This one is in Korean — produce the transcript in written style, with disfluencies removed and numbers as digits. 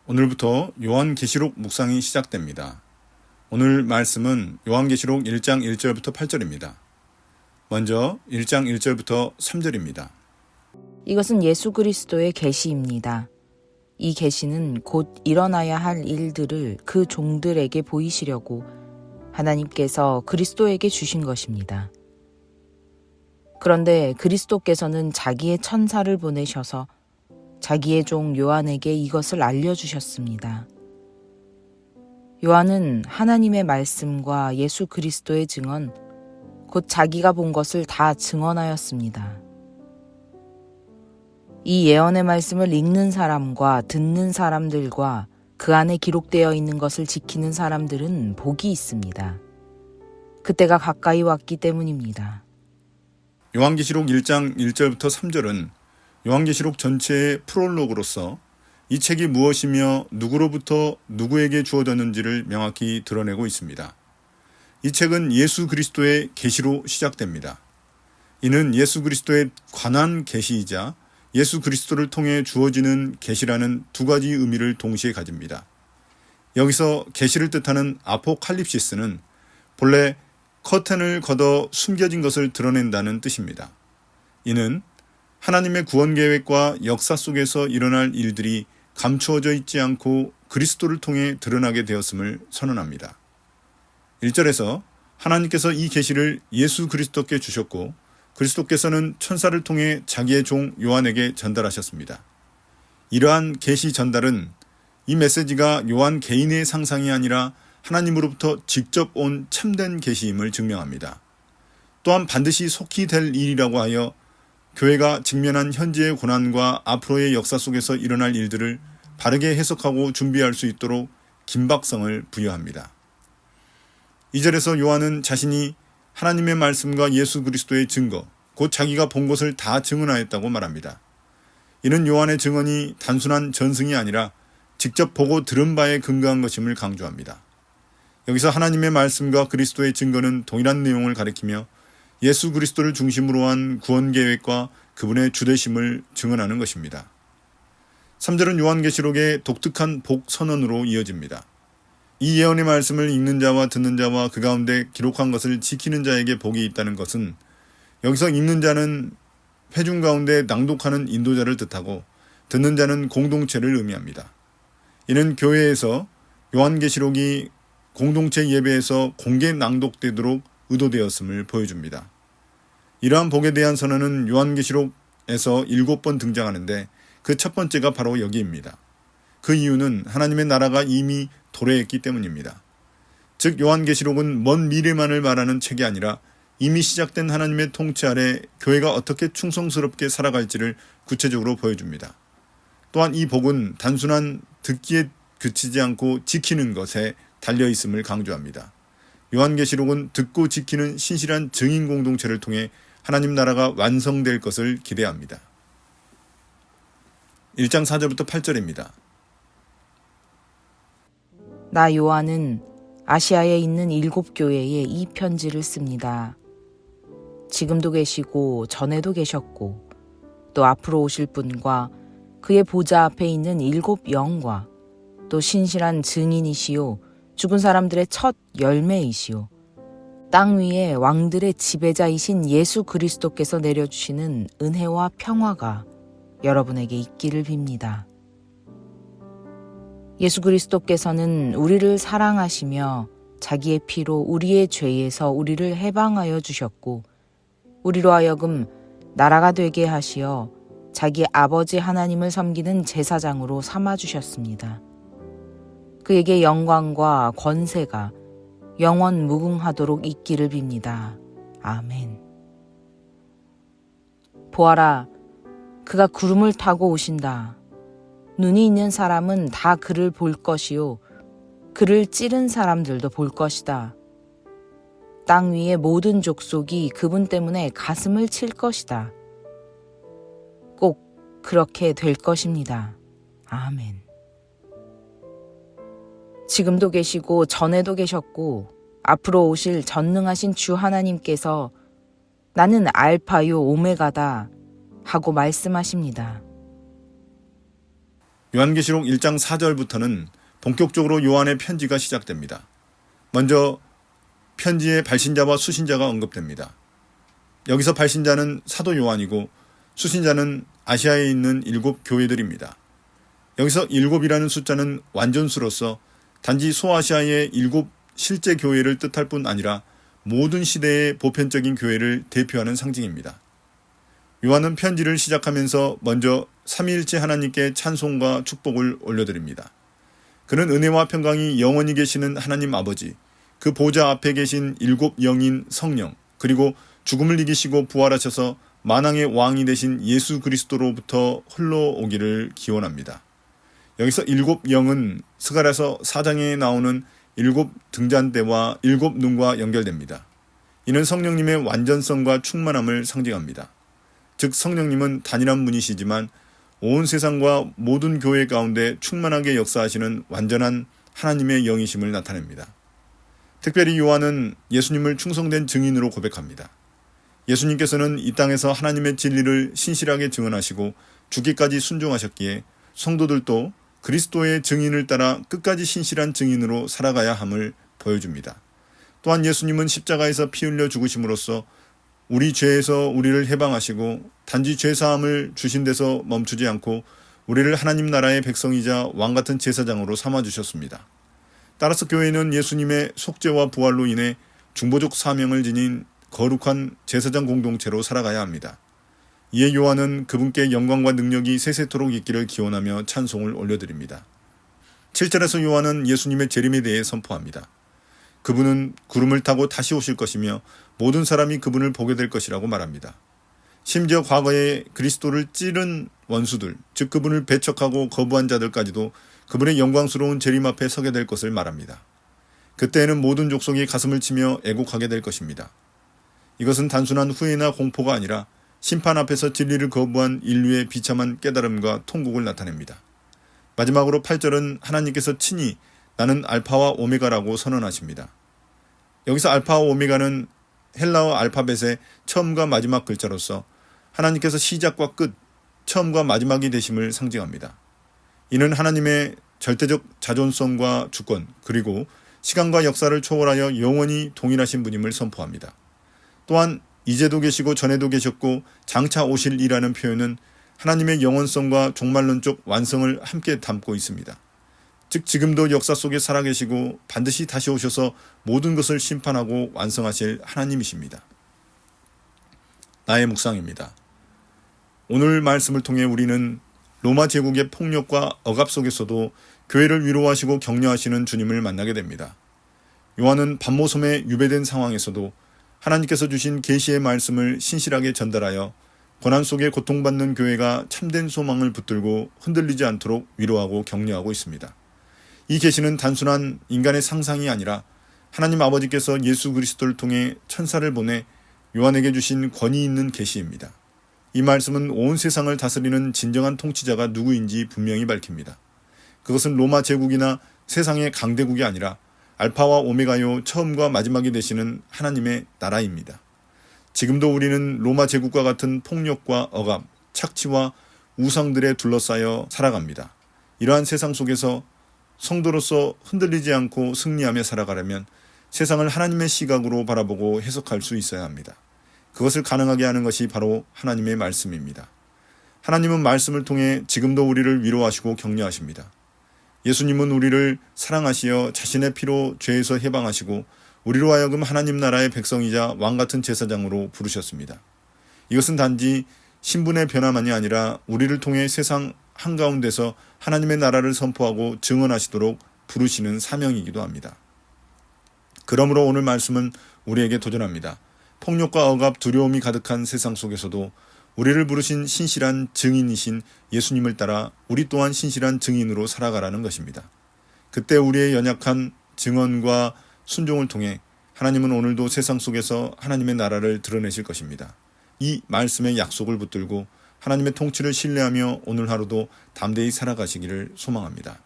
오늘부터 요한계시록 묵상이 시작됩니다. 오늘 말씀은 요한계시록 1장 1절부터 8절입니다. 먼저 1장 1절부터 3절입니다. 이것은 예수 그리스도의 계시입니다. 이 계시는 곧 일어나야 할 일들을 그 종들에게 보이시려고 하나님께서 그리스도에게 주신 것입니다. 그런데 그리스도께서는 자기의 천사를 보내셔서 자기의 종 요한에게 이것을 알려주셨습니다. 요한은 하나님의 말씀과 예수 그리스도의 증언, 곧 자기가 본 것을 다 증언하였습니다. 이 예언의 말씀을 읽는 사람과 듣는 사람들과 그 안에 기록되어 있는 것을 지키는 사람들은 복이 있습니다. 그때가 가까이 왔기 때문입니다. 요한계시록 1장 1절부터 3절은 요한계시록 전체의 프롤로그로서 이 책이 무엇이며 누구로부터 누구에게 주어졌는지를 명확히 드러내고 있습니다. 이 책은 예수 그리스도의 계시로 시작됩니다. 이는 예수 그리스도에 관한 계시이자 예수 그리스도를 통해 주어지는 계시라는 두 가지 의미를 동시에 가집니다. 여기서 계시를 뜻하는 아포칼립시스는 본래 커튼을 걷어 숨겨진 것을 드러낸다는 뜻입니다. 이는 하나님의 구원 계획과 역사 속에서 일어날 일들이 감추어져 있지 않고 그리스도를 통해 드러나게 되었음을 선언합니다. 1절에서 하나님께서 이 계시를 예수 그리스도께 주셨고 그리스도께서는 천사를 통해 자기의 종 요한에게 전달하셨습니다. 이러한 계시 전달은 이 메시지가 요한 개인의 상상이 아니라 하나님으로부터 직접 온 참된 계시임을 증명합니다. 또한 반드시 속히 될 일이라고 하여 교회가 직면한 현재의 고난과 앞으로의 역사 속에서 일어날 일들을 바르게 해석하고 준비할 수 있도록 긴박성을 부여합니다. 2절에서 요한은 자신이 하나님의 말씀과 예수 그리스도의 증거, 곧 자기가 본 것을 다 증언하였다고 말합니다. 이는 요한의 증언이 단순한 전승이 아니라 직접 보고 들은 바에 근거한 것임을 강조합니다. 여기서 하나님의 말씀과 그리스도의 증거는 동일한 내용을 가리키며 예수 그리스도를 중심으로 한 구원 계획과 그분의 주되심을 증언하는 것입니다. 3절은 요한계시록의 독특한 복 선언으로 이어집니다. 이 예언의 말씀을 읽는 자와 듣는 자와 그 가운데 기록한 것을 지키는 자에게 복이 있다는 것은 여기서 읽는 자는 회중 가운데 낭독하는 인도자를 뜻하고 듣는 자는 공동체를 의미합니다. 이는 교회에서 요한계시록이 공동체 예배에서 공개 낭독되도록 의도되었음을 보여줍니다. 이러한 복에 대한 선언은 요한계시록에서 7번 등장하는데 그 첫 번째가 바로 여기입니다. 그 이유는 하나님의 나라가 이미 도래했기 때문입니다. 즉 요한계시록은 먼 미래만을 말하는 책이 아니라 이미 시작된 하나님의 통치 아래 교회가 어떻게 충성스럽게 살아갈지를 구체적으로 보여줍니다. 또한 이 복은 단순한 듣기에 그치지 않고 지키는 것에 달려있음을 강조합니다. 요한계시록은 듣고 지키는 신실한 증인 공동체를 통해 하나님 나라가 완성될 것을 기대합니다. 1장 4절부터 8절입니다. 나 요한은 아시아에 있는 7 교회에 이 편지를 씁니다. 지금도 계시고 전에도 계셨고 또 앞으로 오실 분과 그의 보좌 앞에 있는 7 영과 또 신실한 증인이시요 죽은 사람들의 첫 열매이시요 땅 위에 왕들의 지배자이신 예수 그리스도께서 내려주시는 은혜와 평화가 여러분에게 있기를 빕니다. 예수 그리스도께서는 우리를 사랑하시며 자기의 피로 우리의 죄에서 우리를 해방하여 주셨고 우리로 하여금 나라가 되게 하시어 자기 아버지 하나님을 섬기는 제사장으로 삼아주셨습니다. 그에게 영광과 권세가 영원 무궁하도록 있기를 빕니다. 아멘. 보아라, 그가 구름을 타고 오신다. 눈이 있는 사람은 다 그를 볼 것이요 그를 찌른 사람들도 볼 것이다. 땅 위의 모든 족속이 그분 때문에 가슴을 칠 것이다. 꼭 그렇게 될 것입니다. 아멘. 지금도 계시고 전에도 계셨고 앞으로 오실 전능하신 주 하나님께서 나는 알파요 오메가다 하고 말씀하십니다. 요한계시록 1장 4절부터는 본격적으로 요한의 편지가 시작됩니다. 먼저 편지의 발신자와 수신자가 언급됩니다. 여기서 발신자는 사도 요한이고 수신자는 아시아에 있는 7 교회들입니다. 여기서 7이라는 숫자는 완전수로서 단지 소아시아의 7 실제 교회를 뜻할 뿐 아니라 모든 시대의 보편적인 교회를 대표하는 상징입니다. 요한은 편지를 시작하면서 먼저 삼위일체 하나님께 찬송과 축복을 올려드립니다. 그는 은혜와 평강이 영원히 계시는 하나님 아버지, 그 보좌 앞에 계신 7 영인 성령, 그리고 죽음을 이기시고 부활하셔서 만왕의 왕이 되신 예수 그리스도로부터 흘러오기를 기원합니다. 여기서 7 영은 스가랴서 4장에 나오는 7 등잔대와 7 눈과 연결됩니다. 이는 성령님의 완전성과 충만함을 상징합니다. 즉 성령님은 단일한 분이시지만 온 세상과 모든 교회 가운데 충만하게 역사하시는 완전한 하나님의 영이심을 나타냅니다. 특별히 요한은 예수님을 충성된 증인으로 고백합니다. 예수님께서는 이 땅에서 하나님의 진리를 신실하게 증언하시고 죽기까지 순종하셨기에 성도들도 그리스도의 증인을 따라 끝까지 신실한 증인으로 살아가야 함을 보여줍니다. 또한 예수님은 십자가에서 피 흘려 죽으심으로써 우리 죄에서 우리를 해방하시고 단지 죄사함을 주신 데서 멈추지 않고 우리를 하나님 나라의 백성이자 왕같은 제사장으로 삼아주셨습니다. 따라서 교회는 예수님의 속죄와 부활로 인해 중보적 사명을 지닌 거룩한 제사장 공동체로 살아가야 합니다. 이에 요한은 그분께 영광과 능력이 세세토록 있기를 기원하며 찬송을 올려드립니다. 7절에서 요한은 예수님의 재림에 대해 선포합니다. 그분은 구름을 타고 다시 오실 것이며 모든 사람이 그분을 보게 될 것이라고 말합니다. 심지어 과거에 그리스도를 찌른 원수들, 즉 그분을 배척하고 거부한 자들까지도 그분의 영광스러운 재림 앞에 서게 될 것을 말합니다. 그때에는 모든 족속이 가슴을 치며 애곡하게 될 것입니다. 이것은 단순한 후회나 공포가 아니라 심판 앞에서 진리를 거부한 인류의 비참한 깨달음과 통곡을 나타냅니다. 마지막으로 8절은 하나님께서 친히 나는 알파와 오메가라고 선언하십니다. 여기서 알파와 오메가는 헬라어 알파벳의 처음과 마지막 글자로서 하나님께서 시작과 끝, 처음과 마지막이 되심을 상징합니다. 이는 하나님의 절대적 자존성과 주권, 그리고 시간과 역사를 초월하여 영원히 동일하신 분임을 선포합니다. 또한 이제도 계시고 전에도 계셨고 장차 오실이라는 표현은 하나님의 영원성과 종말론적 완성을 함께 담고 있습니다. 즉 지금도 역사 속에 살아계시고 반드시 다시 오셔서 모든 것을 심판하고 완성하실 하나님이십니다. 나의 묵상입니다. 오늘 말씀을 통해 우리는 로마 제국의 폭력과 억압 속에서도 교회를 위로하시고 격려하시는 주님을 만나게 됩니다. 요한은 반모섬에 유배된 상황에서도 하나님께서 주신 계시의 말씀을 신실하게 전달하여 고난 속에 고통받는 교회가 참된 소망을 붙들고 흔들리지 않도록 위로하고 격려하고 있습니다. 이 계시는 단순한 인간의 상상이 아니라 하나님 아버지께서 예수 그리스도를 통해 천사를 보내 요한에게 주신 권위 있는 계시입니다. 이 말씀은 온 세상을 다스리는 진정한 통치자가 누구인지 분명히 밝힙니다. 그것은 로마 제국이나 세상의 강대국이 아니라 알파와 오메가요 처음과 마지막이 되시는 하나님의 나라입니다. 지금도 우리는 로마 제국과 같은 폭력과 억압, 착취와 우상들에 둘러싸여 살아갑니다. 이러한 세상 속에서 성도로서 흔들리지 않고 승리하며 살아가려면 세상을 하나님의 시각으로 바라보고 해석할 수 있어야 합니다. 그것을 가능하게 하는 것이 바로 하나님의 말씀입니다. 하나님은 말씀을 통해 지금도 우리를 위로하시고 격려하십니다. 예수님은 우리를 사랑하시어 자신의 피로 죄에서 해방하시고 우리로 하여금 하나님 나라의 백성이자 왕같은 제사장으로 부르셨습니다. 이것은 단지 신분의 변화만이 아니라 우리를 통해 세상 한가운데서 하나님의 나라를 선포하고 증언하시도록 부르시는 사명이기도 합니다. 그러므로 오늘 말씀은 우리에게 도전합니다. 폭력과 억압, 두려움이 가득한 세상 속에서도 우리를 부르신 신실한 증인이신 예수님을 따라 우리 또한 신실한 증인으로 살아가라는 것입니다. 그때 우리의 연약한 증언과 순종을 통해 하나님은 오늘도 세상 속에서 하나님의 나라를 드러내실 것입니다. 이 말씀의 약속을 붙들고 하나님의 통치를 신뢰하며 오늘 하루도 담대히 살아가시기를 소망합니다.